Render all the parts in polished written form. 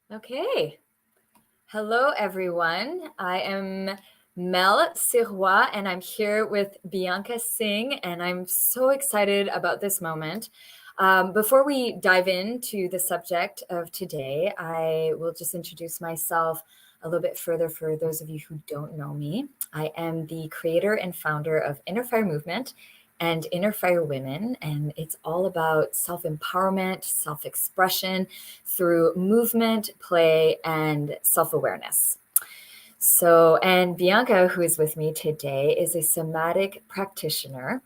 Okay. Hello, everyone. I am Mel Sirois, and I'm here with Bianca Singh, and I'm so excited about this moment. Before we dive into the subject of today, I will just introduce myself a little bit further for those of you who don't know me. I am the creator and founder of Inner Fire Movement and Inner Fire Women, and it's all about self-empowerment, self-expression through movement, play, and self-awareness. So, and Bianca, who is with me today, is a somatic practitioner.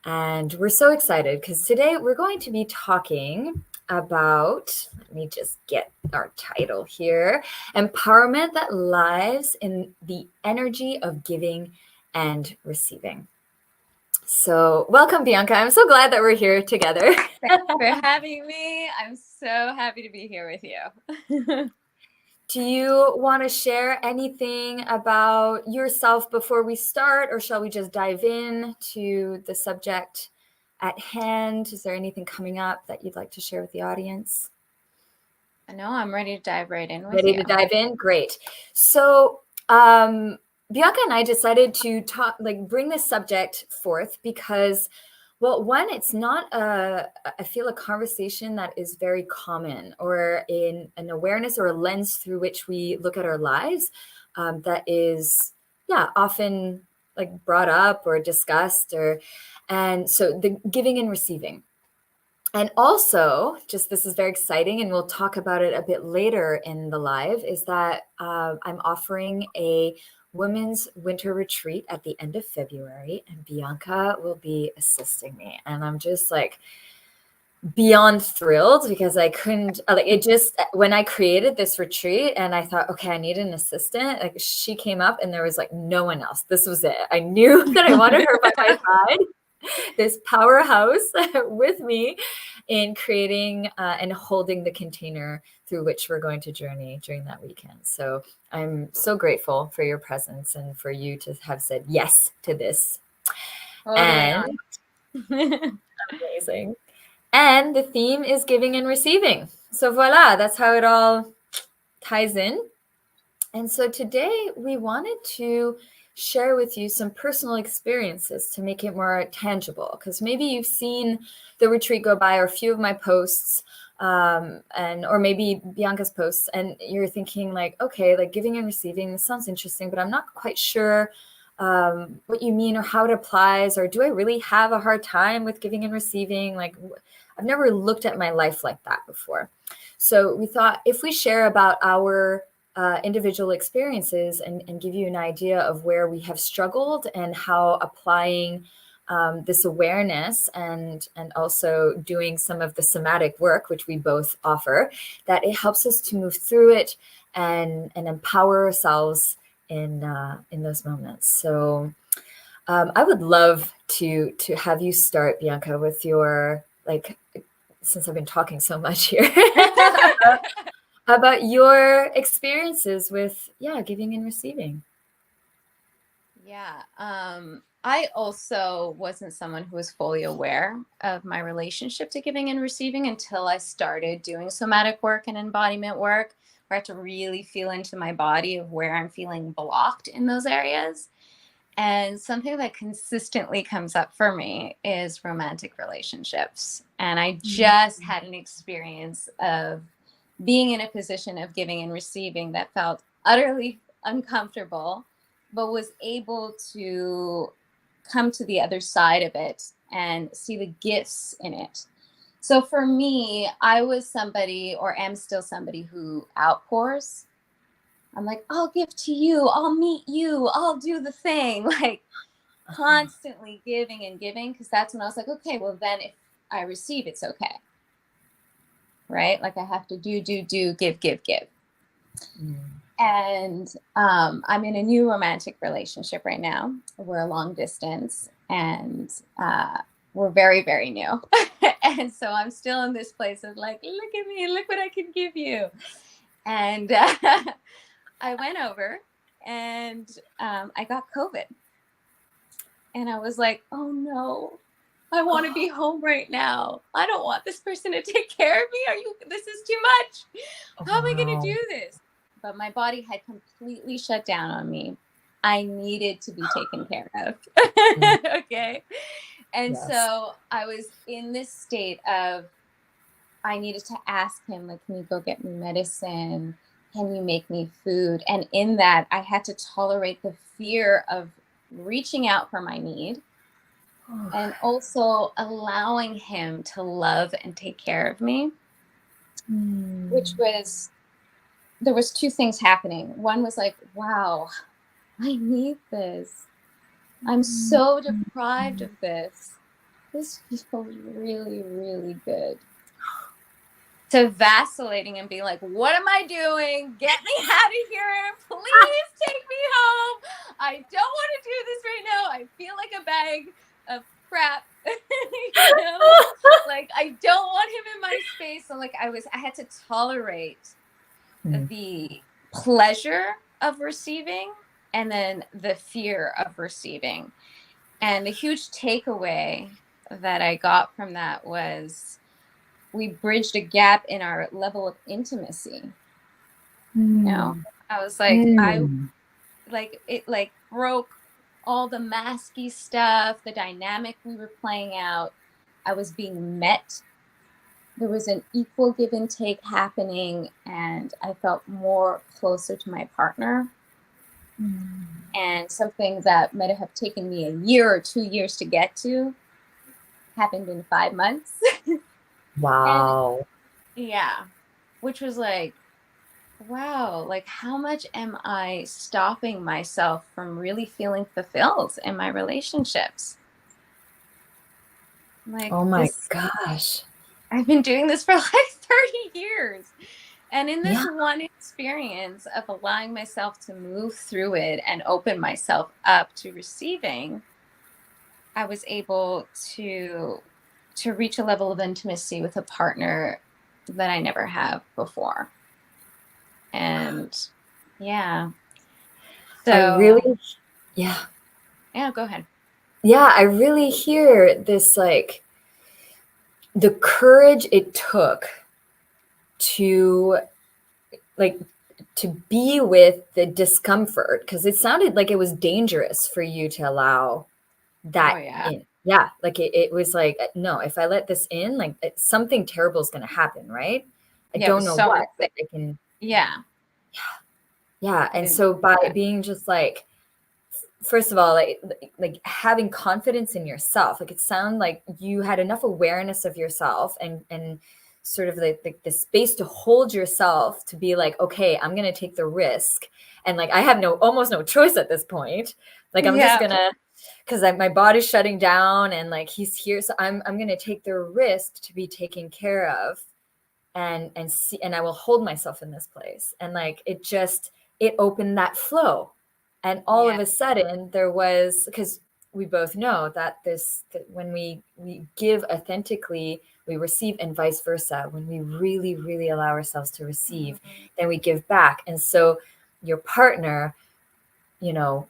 And we're so excited because today we're going to be talking about, let me just get our title here, empowerment that lies in the energy of giving and receiving. So, welcome, Bianca. I'm so glad that we're here together. Thanks for having me. I'm so happy to be here with you. Do you want to share anything about yourself before we start, or shall we just dive in to the subject at hand? Is there anything coming up that you'd like to share with the audience? No, I'm ready to dive right in with Ready you. to dive in? Great. So, Bianca and I decided to bring this subject forth because, well, one, it's not I feel a conversation that is very common, or in an awareness or a lens through which we look at our lives, that is, yeah, often like brought up or discussed, and so the giving and receiving. And also, just this is very exciting, and we'll talk about it a bit later in the live, is that I'm offering a women's winter retreat at the end of February, and Bianca will be assisting me. And I'm just like beyond thrilled because I couldn't, like, it just, when I created this retreat and I thought, okay, I need an assistant, like, she came up and there was like no one else. This was it. I knew that I wanted her by my side, this powerhouse with me in creating and holding the container through which we're going to journey during that weekend. So I'm so grateful for your presence and for you to have said yes to this. Totally And amazing. And the theme is giving and receiving. So voila, that's how it all ties in. And so today we wanted to share with you some personal experiences to make it more tangible, because maybe you've seen the retreat go by or a few of my posts, or maybe Bianca's posts, and you're thinking like, okay, like giving and receiving, this sounds interesting, but I'm not quite sure what you mean or how it applies, or do I really have a hard time with giving and receiving? Like, I've never looked at my life like that before. So we thought if we share about our individual experiences and give you an idea of where we have struggled and how applying this awareness and also doing some of the somatic work, which we both offer, that it helps us to move through it and empower ourselves in those moments. So I would love to have you start, Bianca, with your, like, since I've been talking so much here. About your experiences with, yeah, giving and receiving. Yeah. I also wasn't someone who was fully aware of my relationship to giving and receiving until I started doing somatic work and embodiment work, where I had to really feel into my body of where I'm feeling blocked in those areas. And something that consistently comes up for me is romantic relationships. And I just had an experience of being in a position of giving and receiving that felt utterly uncomfortable, but was able to come to the other side of it and see the gifts in it. So for me, I was somebody, or am still somebody, who outpours. I'm like, I'll give to you, I'll meet you, I'll do the thing, like constantly giving and giving, because that's when I was like, okay, well then if I receive, it's okay. Right? Like I have to do, give. And I'm in a new romantic relationship right now. We're a long distance, and we're very, very new. And so I'm still in this place of like, look at me, look what I can give you. And I went over and I got COVID. And I was like, oh no, I want to be home right now. I don't want this person to take care of me. This is too much. how am I going to Wow. do this? But my body had completely shut down on me. I needed to be taken care of. Mm, Okay. And yes. so I was in this state of, I needed to ask him, like, can you go get me medicine? Can you make me food? And in that, I had to tolerate the fear of reaching out for my need and also allowing him to love and take care of me, which Mm, was, there was two things happening. One was like, wow, I need this. I'm mm, so deprived mm. of this. This feels really, really good. To vacillating and being like, what am I doing? Get me out of here. Please take me home. I don't want to do this right now. I feel like a bag of crap. You know, like I don't want him in my space. So like I had to tolerate Mm, the pleasure of receiving and then the fear of receiving. And the huge takeaway that I got from that was we bridged a gap in our level of intimacy. You know, mm, I was like, I mm. like it, like broke all the masky stuff, the dynamic we were playing out. I was being met. There was an equal give and take happening, and I felt more closer to my partner. Mm. And something that might have taken me a year or 2 years to get to happened in 5 months. And Wow. yeah, which was like, wow, like how much am I stopping myself from really feeling fulfilled in my relationships? Like Oh my this, gosh. I've been doing this for like 30 years. And in this Yeah. one experience of allowing myself to move through it and open myself up to receiving, I was able to reach a level of intimacy with a partner that I never have before. And yeah. I So, really, yeah. yeah, go ahead. Yeah, I really hear this, like, the courage it took to, like, to be with the discomfort, because it sounded like it was dangerous for you to allow Oh that yeah. in. Yeah, like it was like, no, if I let this in, like something terrible is going to happen, right? I Yeah, it don't was know so what, but unsafe. I can, Yeah. yeah. I And didn't so by yeah. being just like, first of all, like having confidence in yourself, like it sounded like you had enough awareness of yourself and sort of the space to hold yourself to be like, okay, I'm going to take the risk. And like, I have almost no choice at this point. Like, I'm just Yeah. gonna, because my body's shutting down and like he's here. So I'm gonna take the risk to be taken care of and see, and I will hold myself in this place. And like it opened that flow. And all Yeah. of a sudden there was, because we both know that that when we give authentically, we receive, and vice versa. When we really, really allow ourselves to receive, Mhm. then we give back. And so your partner, you know,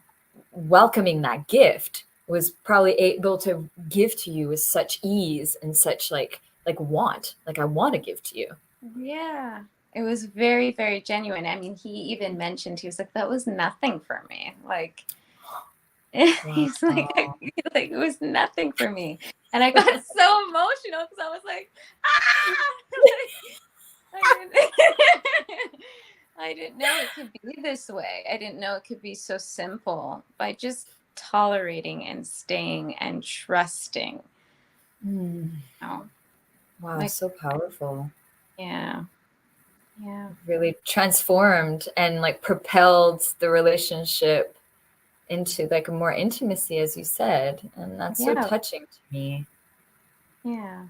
welcoming that gift was probably able to give to you with such ease and such like want, like I want to give to you. Yeah. It was very, very genuine. I mean, he even mentioned, he was like, that was nothing for me. Like, he's like, Wow. like, it was nothing for me. And I got so emotional because I was like, ah! Like, I didn't, I didn't know it could be this way. I didn't know it could be so simple by just tolerating and staying and trusting. Mm. Oh, Wow, like, so powerful. yeah, yeah, Really transformed and like propelled the relationship into like a more intimacy, as you said. And that's so yeah, touching to me. yeah,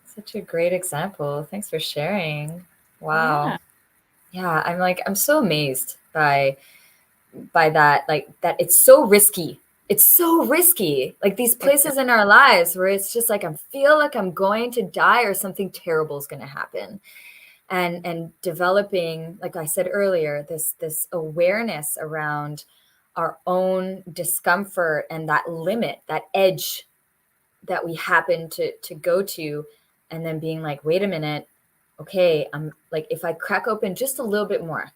Such a great example. Thanks for sharing. yeah, Wow. Yeah, I'm so amazed by that, like that it's so risky. It's so risky. Like these it, places in our lives where it's just like I feel like I'm going to die or something terrible is going to happen. And developing, like I said earlier, this awareness around our own discomfort and that limit, that edge that we happen to go to, and then being like, wait a minute, okay, I'm like, if I crack open just a little bit more,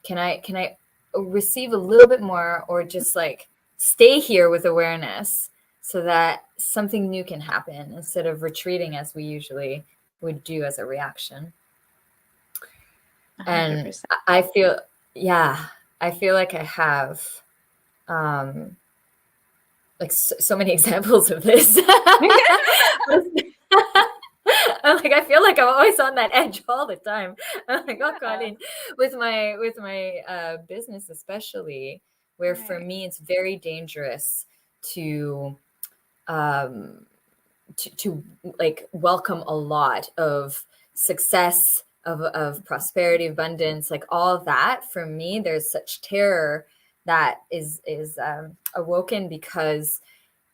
can I receive a little bit more, or just like stay here with awareness so that something new can happen instead of retreating as we usually would do as a reaction. And 100%. I feel, yeah, I feel like I have um, like so many examples of this. I'm like, I feel like I'm always on that edge all the time. I'm like, oh God, and with my business especially, where for me it's very dangerous to um to like welcome a lot of success, of prosperity, abundance, like all of that. For me, there's such terror that is awoken, because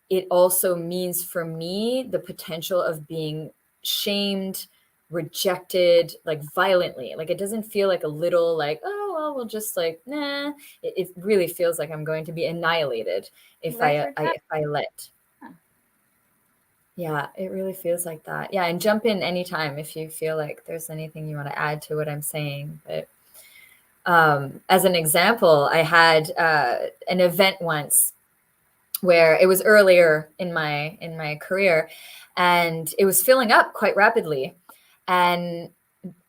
it also means for me the potential of being shamed, rejected, like violently. Like it doesn't feel like a little like, oh well, we'll just like, nah. It really feels like I'm going to be annihilated if if I let. Yeah, it really feels like that. Yeah, and jump in anytime if you feel like there's anything you want to add to what I'm saying. But as an example, I had an event once where it was earlier in my career, and it was filling up quite rapidly. And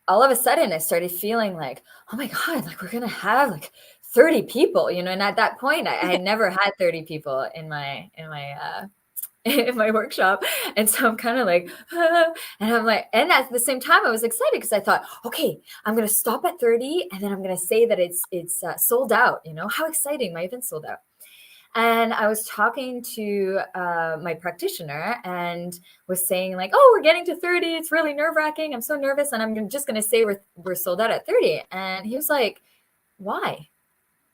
all of a sudden I started feeling like, oh my God, like we're gonna have like 30 people, you know. And at that point I had never had 30 people in my in my workshop. And so I'm kind of like, and I'm like, and at the same time I was excited because I thought, okay, I'm going to stop at 30 and then I'm going to say that it's sold out. You know, how exciting, my event's sold out. And I was talking to my practitioner and was saying like, oh, we're getting to 30. It's really nerve wracking. I'm so nervous. And I'm just going to say we're sold out at 30. And he was like, why?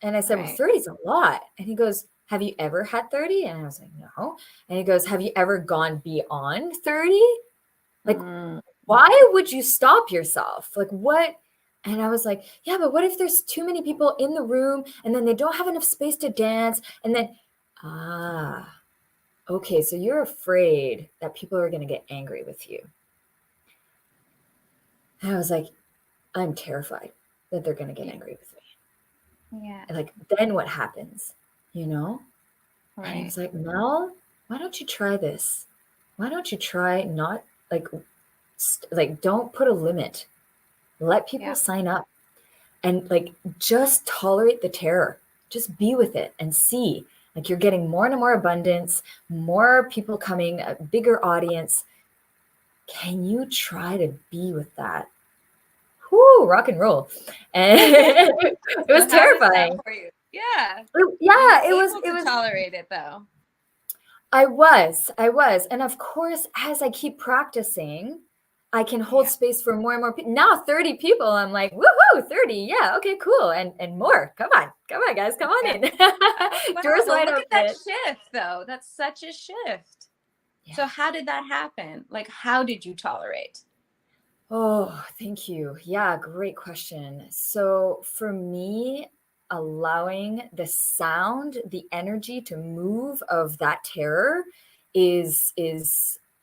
And I said, well, 30 is a lot. And he goes, have you ever had 30? And I was like, no. And he goes, have you ever gone beyond 30? Like, why would you stop yourself? Like, what? And I was like, yeah, but what if there's too many people in the room and then they don't have enough space to dance? And then, okay, so you're afraid that people are going to get angry with you. And I was like, I'm terrified that they're going to get angry with me. Yeah. And like, then what happens? You know? Right. And he was like, Mel, why don't you try this? Why don't you try not like don't put a limit. Let people sign up and like just tolerate the terror. Just be with it and see. Like you're getting more and more abundance, more people coming, a bigger audience. Can you try to be with that? Whoo, rock and roll. And it was terrifying. For you? Yeah. Yeah, it was tolerate it though. I was. And of course, as I keep practicing, I can hold space for more and more people. Now 30 people, I'm like, woohoo, 30. Yeah, okay, cool. And more. Come on, guys, come on in. Doors wide open. Look at that shift though. That's such a shift. Yeah. So how did that happen? Like, how did you tolerate? Oh, thank you. Yeah, great question. So for me, allowing the sound, the energy to move of that terror is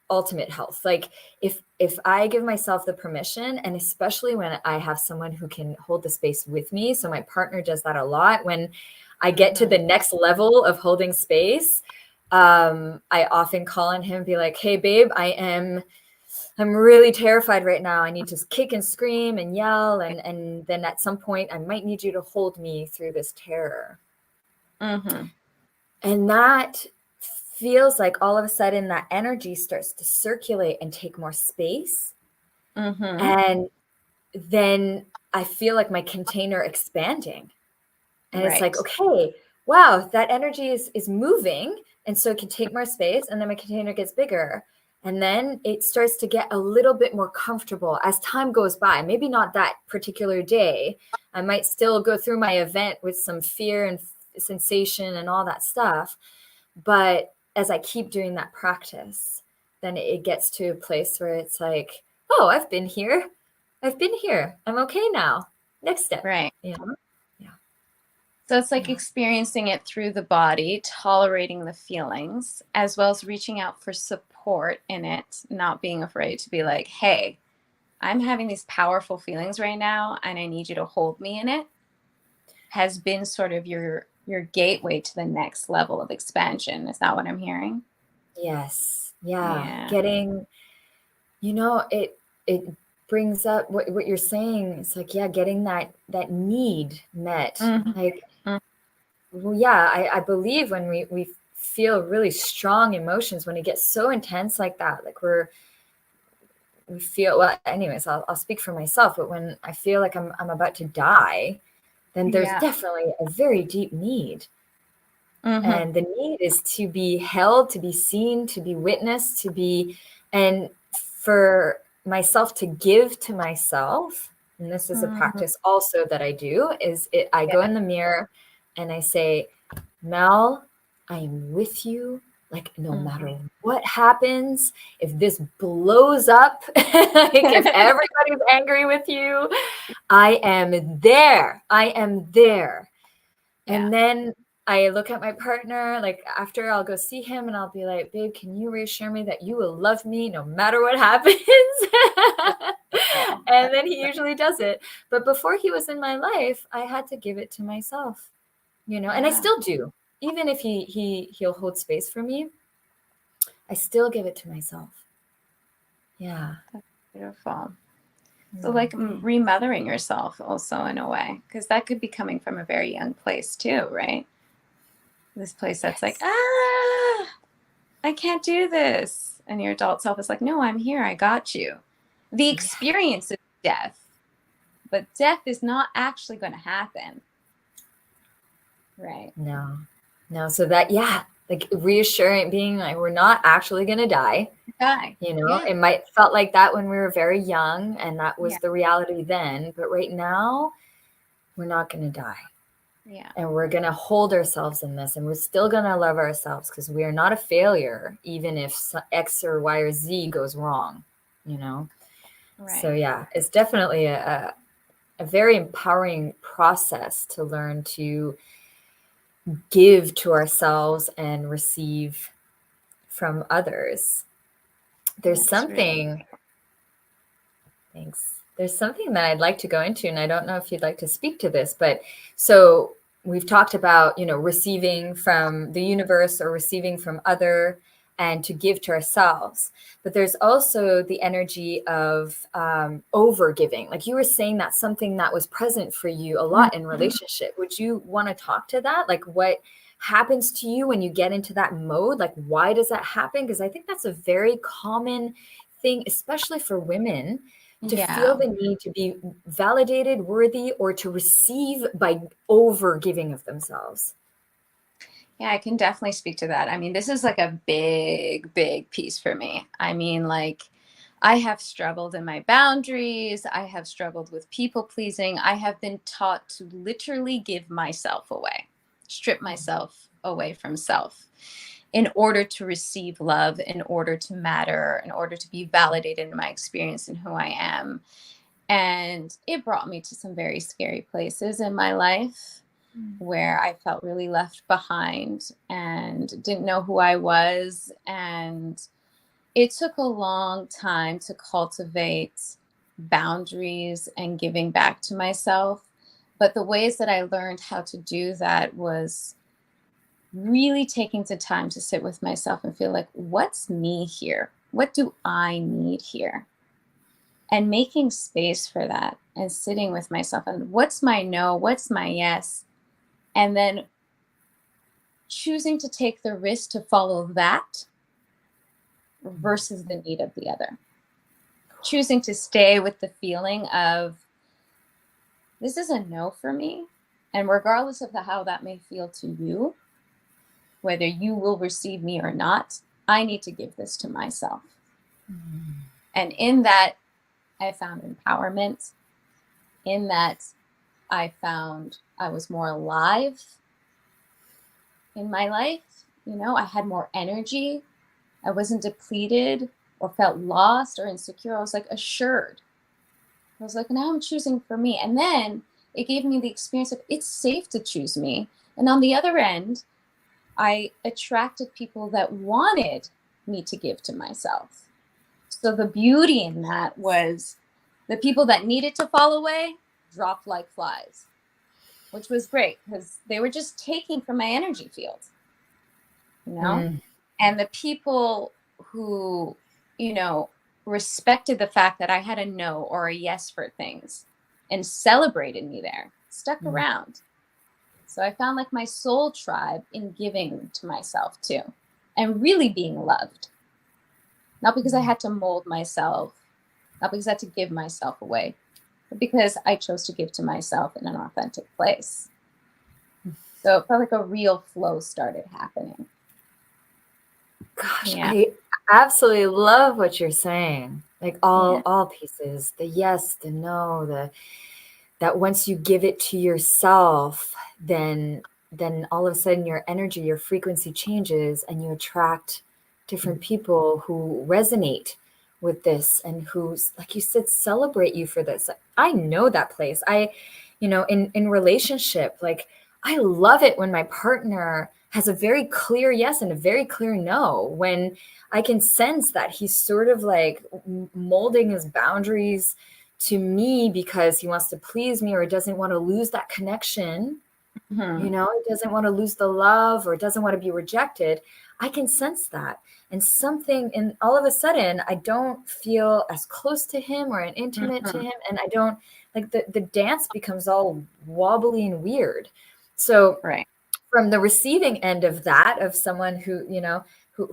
ultimate health. Like if I give myself the permission, and especially when I have someone who can hold the space with me, so my partner does that a lot. When I get to the next level of holding space, I often call on him and be like, hey babe, I'm really terrified right now. I need to kick and scream and yell. And then at some point I might need you to hold me through this terror. And that feels like all of a sudden that energy starts to circulate and take more space. And then I feel like my container expanding. And it's like, okay, wow, that energy is moving. And so it can take more space. And then my container gets bigger. And then it starts to get a little bit more comfortable as time goes by. Maybe not that particular day. I might still go through my event with some fear and sensation and all that stuff. But as I keep doing that practice, then it gets to a place where it's like, oh, I've been here. I'm okay now. Next step. Right. You know? So it's like experiencing it through the body, tolerating the feelings, as well as reaching out for support in it, not being afraid to be like, hey, I'm having these powerful feelings right now, and I need you to hold me in it, has been sort of your gateway to the next level of expansion. Is that what I'm hearing? Yes. Yeah. Yeah. Getting, it brings up what you're saying. It's like, yeah, getting that need met. Mhm. Like, Mhm. well, yeah, I believe when we feel really strong emotions, when it gets so intense like that, like we feel, well, anyways, I'll speak for myself, but when I feel like I'm about to die, then there's Yeah. definitely a very deep need. Hmm. And the need is to be held, to be seen, to be witnessed, and for myself to give to myself. And this is a Hmm. practice also that I do, I go Yeah. in the mirror and I say, Mel, I am with you. Like, no Hmm. matter what happens, if this blows up, like if everybody's angry with you, I am there. I am there. Yeah. And then I look at my partner, like after I'll go see him and I'll be like, babe, can you reassure me that you will love me no matter what happens? Oh, And then he usually does it. But before he was in my life, I had to give it to myself, and I yeah. still do. Even if he'll hold space for me, I still give it to myself. Yeah. That's beautiful. So, Yeah. like remothering yourself also in a way, because that could be coming from a very young place too, right? This place that's like, Yes. I can't do this. And your adult self is like, no, I'm here. I got you. The Yeah. experience is death, but death is not actually going to happen. Right. No. No. So that, yeah, like reassuring, being like, we're not actually going to die. Die. Yeah. It might felt like that when we were very young, and that was Yeah. the reality then. But right now, we're not going to die. Yeah. And we're going to hold ourselves in this, and we're still going to love ourselves because we are not a failure, even if X or Y or Z goes wrong, So, Right. yeah, it's definitely a very empowering process to learn to give to ourselves and receive from others. There's That's really, something Thanks. There's something that I'd like to go into, and I don't know if you'd like to speak to this, but so we've talked about, receiving from the universe or receiving from other and to give to ourselves. But there's also the energy of over giving. Like you were saying, that's something that was present for you a lot in relationship. Would you want to talk to that? Like what happens to you when you get into that mode? Like why does that happen? Because I think that's a very common thing, especially for women, to feel yeah. the need to be validated, worthy, or to receive by over giving of themselves. Yeah, I can definitely speak to that. I mean, this is like a big, big piece for me. I mean, like, I have struggled in my boundaries. I have struggled with people pleasing. I have been taught to literally give myself away, strip myself away from self in order to receive love, in order to matter, in order to be validated in my experience and who I am. And it brought me to some very scary places in my life where I felt really left behind and didn't know who I was. And it took a long time to cultivate boundaries and giving back to myself. But the ways that I learned how to do that was really taking the time to sit with myself and feel like, what's me here? What do I need here? And making space for that and sitting with myself and what's my no, what's my yes? And then choosing to take the risk to follow that versus the need of the other. Choosing to stay with the feeling of this is a no for me. And regardless of how that may feel to you, whether you will receive me or not, I need to give this to myself. And in that, I found empowerment. In that, I found I was more alive in my life. I had more energy. I wasn't depleted or felt lost or insecure. I was like assured. I was like, now I'm choosing for me. And then it gave me the experience of it's safe to choose me. And on the other end, I attracted people that wanted me to give to myself. So the beauty in that was The people that needed to fall away dropped like flies, which was great because they were just taking from my energy field, you know? And the people who, you know, respected the fact that I had a no or a yes for things and celebrated me there stuck around. So I found like my soul tribe in giving to myself too, and really being loved. Not because I had to mold myself, not because I had to give myself away, but because I chose to give to myself in an authentic place. So it felt like a real flow started happening. Gosh, I absolutely love what you're saying. Like all pieces, the yes, the no, that once you give it to yourself, then all of a sudden your energy, your frequency changes, and you attract different people who resonate with this and who, like you said, celebrate you for this. I know that place. In relationship, like I love it when my partner has a very clear yes and a very clear no, when I can sense that he's sort of like molding his boundaries to me because he wants to please me or doesn't want to lose that connection. He doesn't want to lose the love or doesn't want to be rejected. I can sense that. And all of a sudden, I don't feel as close to him or intimate to him. And I don't, like, the dance becomes all wobbly and weird. So from the receiving end of that, of someone who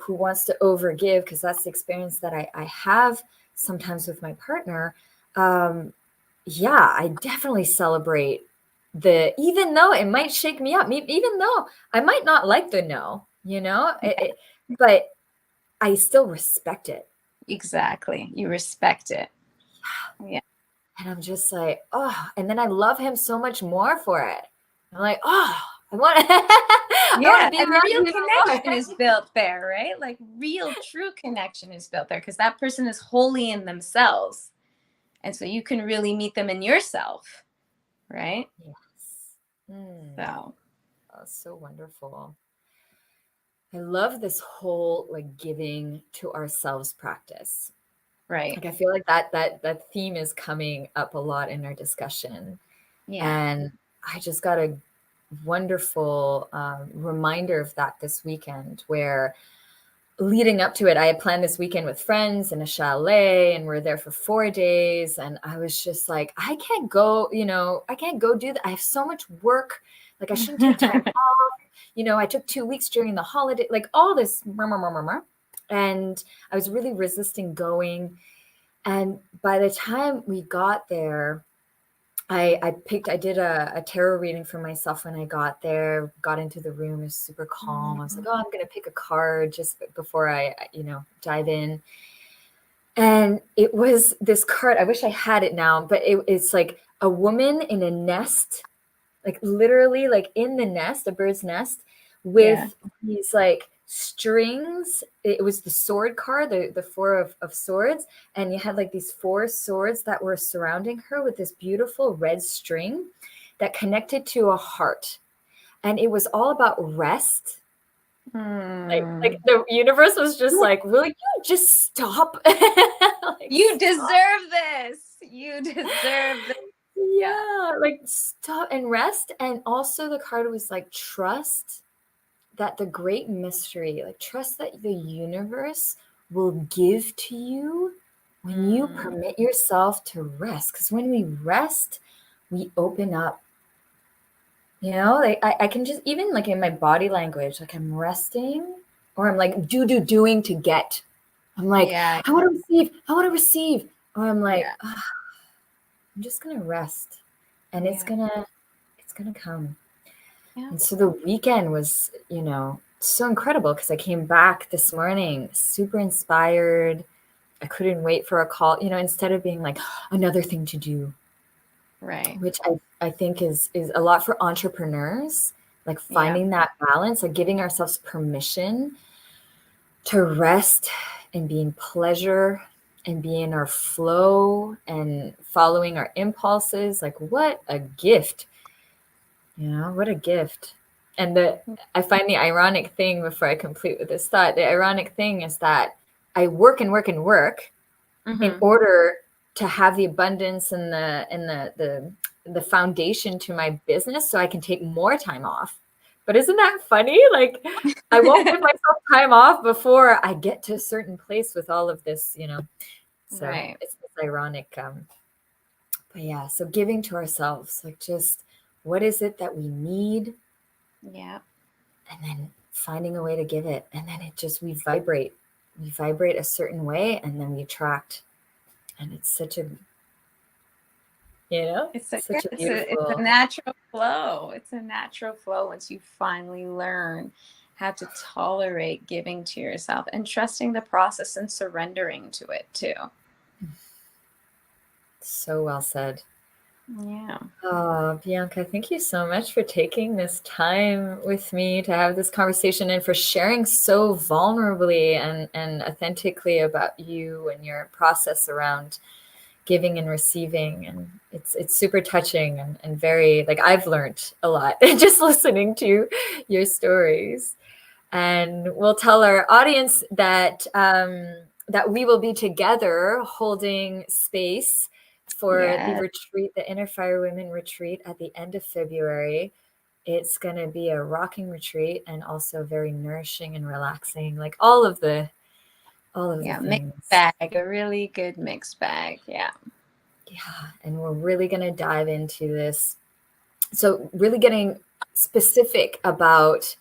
wants to overgive, because that's the experience that I have sometimes with my partner, I definitely celebrate even though it might shake me up, even though I might not like the no, but I still respect it. Exactly. You respect it. Yeah. And I'm just like, oh, and then I love him so much more for it. I'm like, oh, I want to be and around real you connection more. is built there, right? Like real, true connection is built there because that person is wholly in themselves. And so you can really meet them in yourself, right? Yes. So. That's so wonderful. I love this whole like giving to ourselves practice. Right. Like I feel like that theme is coming up a lot in our discussion. Yeah. And I just got a wonderful reminder of that this weekend, where leading up to it, I had planned this weekend with friends in a chalet, and we're there for 4 days. And I was just like, I can't go do that. I have so much work. Like I shouldn't take time off. I took 2 weeks during the holiday, like all this. And I was really resisting going. And by the time we got there, I did a tarot reading for myself when I got there, got into the room, it was super calm. I was like, oh, I'm going to pick a card just before I dive in. And it was this card. I wish I had it now, but it's like a woman in a nest, like literally like in the nest, a bird's nest, with these like strings. It was the sword card, the four of swords, and you had like these 4 swords that were surrounding her with this beautiful red string that connected to a heart. And it was all about rest. Like the universe was just like, will you just stop? Like, you deserve this. You deserve this. Yeah, like stop and rest. And also the card was like, trust that the great mystery, like trust that the universe will give to you when you permit yourself to rest. Because when we rest, we open up. Like I can just, even like in my body language, like I'm resting, or I'm like doing to get. I'm like, I want to receive. Or I'm like, I'm just gonna rest, and it's gonna come. And so the weekend was, so incredible, because I came back this morning super inspired. I couldn't wait for a call, instead of being like another thing to do. Right. Which I think is a lot for entrepreneurs, like finding that balance, like giving ourselves permission to rest and be in pleasure and be in our flow and following our impulses. Like what a gift, what a gift. And I find the ironic thing, before I complete with this thought, the ironic thing is that I work and work and work in order to have the abundance and the foundation to my business so I can take more time off. But isn't that funny? Like, I won't give myself time off before I get to a certain place with all of this, So Right. it's ironic. But yeah, so giving to ourselves, like, just what is it that we need? Yeah. And then finding a way to give it. And then we vibrate. We vibrate a certain way, and then we attract. And it's such a, It's such a it's beautiful. a natural flow. It's a natural flow once you finally learn how to tolerate giving to yourself and trusting the process and surrendering to it too. So well said. Yeah. Oh, Bianca, thank you so much for taking this time with me to have this conversation and for sharing so vulnerably and authentically about you and your process around giving and receiving. And it's super touching and very, like, I've learned a lot just listening to your stories. And we'll tell our audience that that we will be together holding space for the retreat, the Inner Fire Women retreat at the end of February. It's going to be a rocking retreat and also very nourishing and relaxing, like all of the things. Mixed bag, a really good mixed bag. Yeah. And we're really going to dive into this. So really getting specific about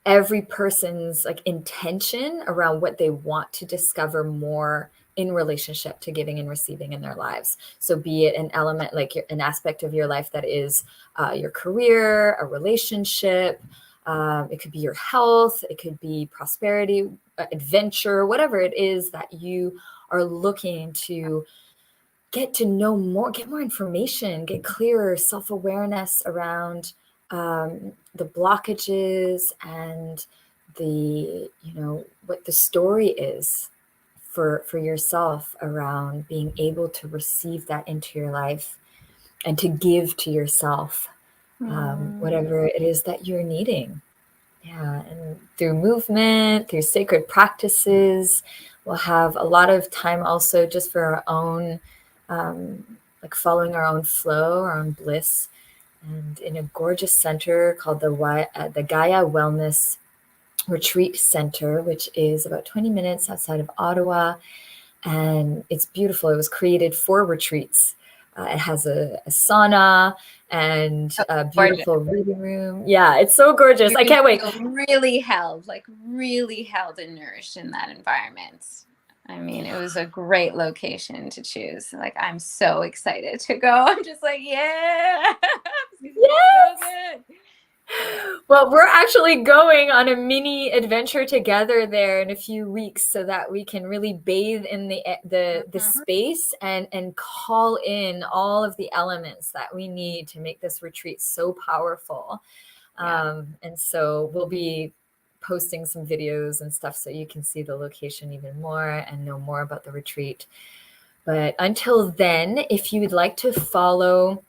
every person's, like, intention around what they want to discover more in relationship to giving and receiving in their lives. So be it an element, like an aspect of your life that is your career, a relationship, it could be your health, it could be prosperity, adventure, whatever it is that you are looking to get to know more, get more information, get clearer self-awareness around the blockages and the, what the story is for yourself around being able to receive that into your life and to give to yourself whatever it is that you're needing. Yeah, and through movement, through sacred practices, we'll have a lot of time also just for our own, like following our own flow, our own bliss, and in a gorgeous center called the Gaia Wellness Retreat Center, which is about 20 minutes outside of Ottawa. And it's beautiful. It was created for retreats. It has a sauna and a beautiful reading room. Yeah, it's so gorgeous. I can't wait. Really held and nourished in that environment. I mean, it was a great location to choose. Like, I'm so excited to go. I'm just like, yeah. Yes. So good. Well, we're actually going on a mini adventure together there in a few weeks so that we can really bathe in the space and call in all of the elements that we need to make this retreat so powerful. And so we'll be posting some videos and stuff so you can see the location even more and know more about the retreat. But until then, if you would like to follow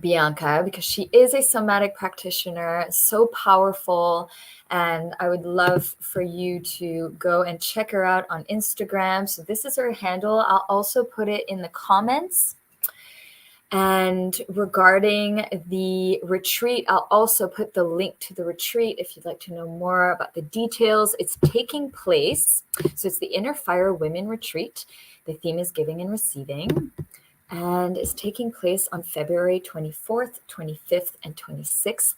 Bianca, because she is a somatic practitioner, so powerful, and I would love for you to go and check her out on Instagram. So this is her handle. I'll also put it in the comments. And regarding the retreat, I'll also put the link to the retreat if you'd like to know more about the details. It's taking place. So it's the Inner Fire Women Retreat. The theme is giving and receiving. And it's taking place on February 24th, 25th, and 26th.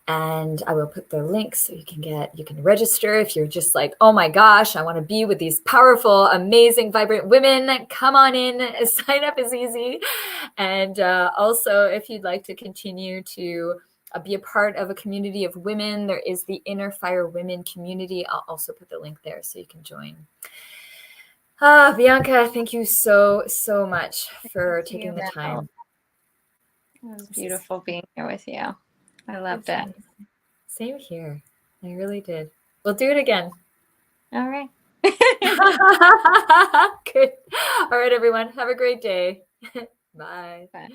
And I will put the link so you can register if you're just like, oh my gosh, I want to be with these powerful, amazing, vibrant women. Come on in. Sign up is easy. And also, if you'd like to continue to be a part of a community of women, there is the Inner Fire Women community. I'll also put the link there so you can join. Bianca, thank you so much for taking the time. It was beautiful being here with you. I loved it. Same here. I really did. We'll do it again. All right. Good. All right, everyone. Have a great day. Bye. Bye.